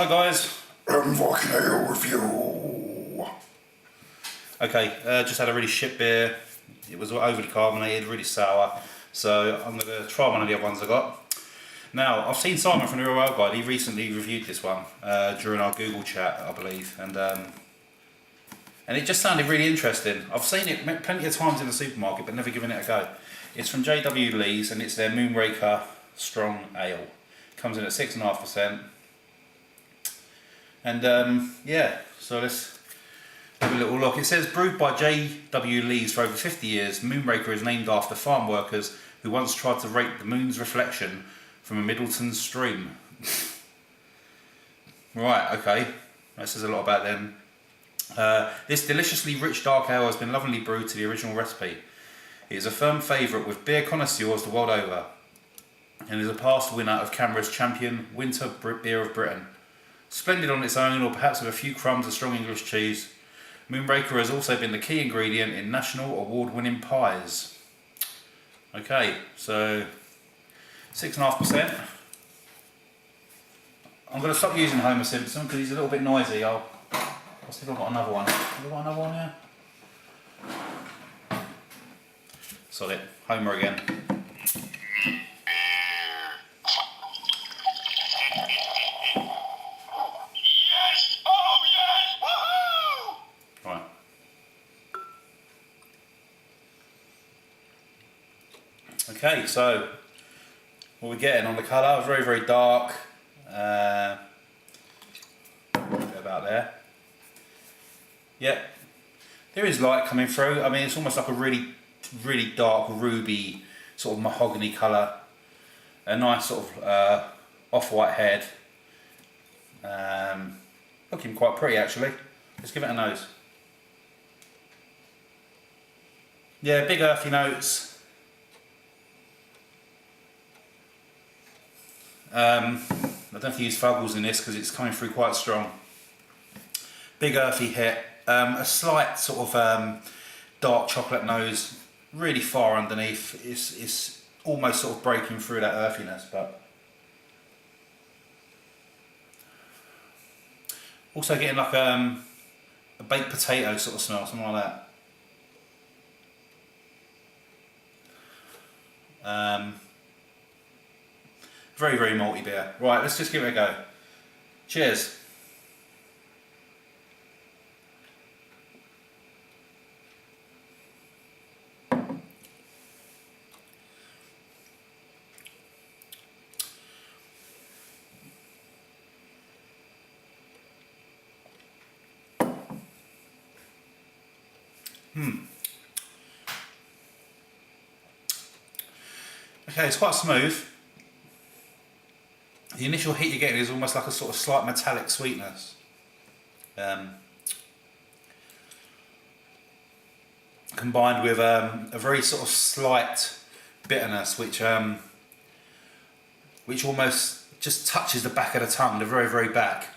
Hi guys. Viking ale review. Okay, just had a really shit beer. It was overly carbonated, really sour. So I'm going to try one of the other ones I got. Now, I've seen Simon from the Real Ale Guide. He recently reviewed this one during our Google chat, I believe, and it just sounded really interesting. I've seen it plenty of times in the supermarket, but never given it a go. It's from JW Lee's, and it's their Moonraker Strong Ale. Comes in at 6.5%. And yeah, so let's have a little look. It says, brewed by JW Lee's for over 50 years, Moonraker is named after farm workers who once tried to rake the moon's reflection from a Middleton stream. Right, okay, that says a lot about them. This deliciously rich dark ale has been lovingly brewed to the original recipe. It is a firm favourite with beer connoisseurs the world over, and is a past winner of Canberra's Champion Winter Beer of Britain. Splendid on its own, or perhaps with a few crumbs of strong English cheese, Moonraker has also been the key ingredient in national award-winning pies. Okay, so 6.5%. I'm going to stop using Homer Simpson because he's a little bit noisy. I'll see if I've got another one. Have I got another one here? Solid. Homer again. Okay, so what we're getting on the colour, very, very dark, a bit about there. Yep, there is light coming through. I mean, it's almost like a really, really dark ruby sort of mahogany colour. A nice sort of off-white head. Looking quite pretty actually. Let's give it a nose. Yeah, big earthy notes. I don't have to use fuggles in this because it's coming through quite strong. Big earthy hit, a slight sort of dark chocolate nose, really far underneath. It's almost sort of breaking through that earthiness, but also getting like a baked potato sort of smell, something like that. Very, very malty beer. Right, let's just give it a go. Cheers. Okay, it's quite smooth. The initial hit you're getting is almost like a sort of slight metallic sweetness. Combined with a very sort of slight bitterness, which almost just touches the back of the tongue, the very, very back.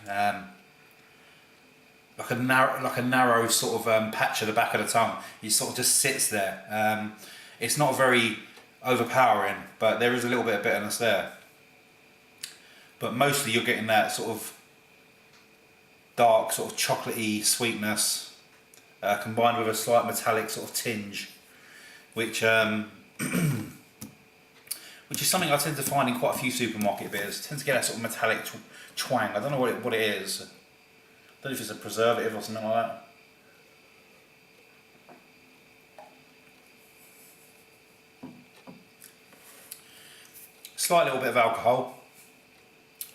Like a narrow sort of patch of the back of the tongue. It sort of just sits there. It's not very overpowering, but there is a little bit of bitterness there. But mostly you're getting that sort of dark, sort of chocolatey sweetness, combined with a slight metallic sort of tinge, which which is something I tend to find in quite a few supermarket beers. I tend to get that sort of metallic twang. I don't know what it is. I don't know if it's a preservative or something like that. Slight little bit of alcohol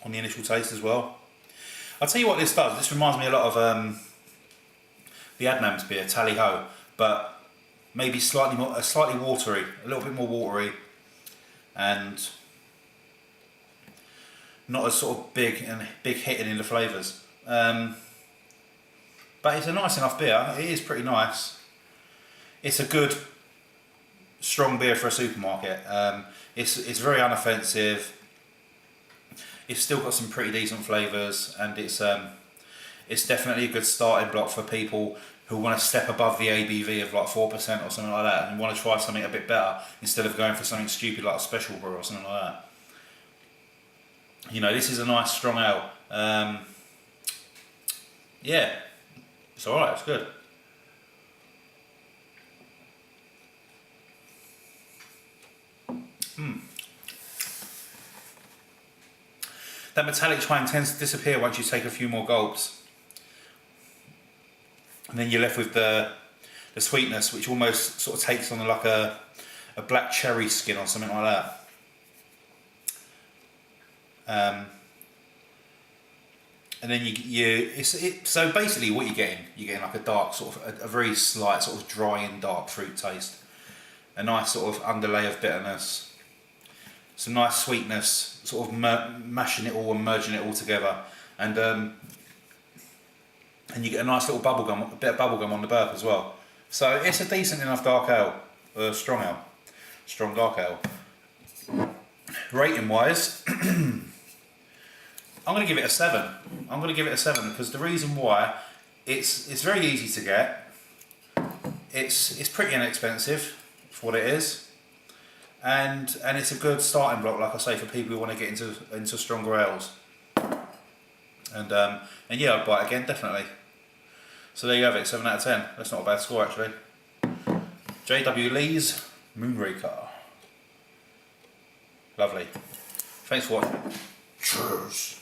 on the initial taste as well. I'll tell you what this does. This reminds me a lot of the Adnams beer, Tally Ho, but maybe slightly watery, a little bit more watery, and not as sort of big hitting in the flavours. But it's a nice enough beer. It is pretty nice. It's a good, strong beer for a supermarket. It's very unoffensive. It's still got some pretty decent flavours, and it's definitely a good starting block for people who want to step above the ABV of like 4% or something like that, and want to try something a bit better instead of going for something stupid like a special brew or something like that. You know, this is a nice strong ale. Yeah, it's alright, it's good. That metallic twang tends to disappear once you take a few more gulps. And then you're left with the sweetness, which almost sort of takes on like a black cherry skin or something like that. And then so basically what you're getting like a dark sort of, a very slight sort of dry and dark fruit taste. A nice sort of underlay of bitterness. Some nice sweetness, sort of mashing it all and merging it all together. And you get a nice little a bit of bubblegum on the burp as well. So it's a decent enough dark ale, strong dark ale. Rating wise, I'm going to give it a 7. I'm going to give it a 7 because the reason why, it's very easy to get. It's pretty inexpensive for what it is, and it's a good starting block, like I say, for people who want to get into stronger ales. And yeah, I'd buy it again definitely. So there you have it, 7 out of 10. That's not a bad score actually. J.W. Lee's Moonraker. Lovely. Thanks for watching. Cheers.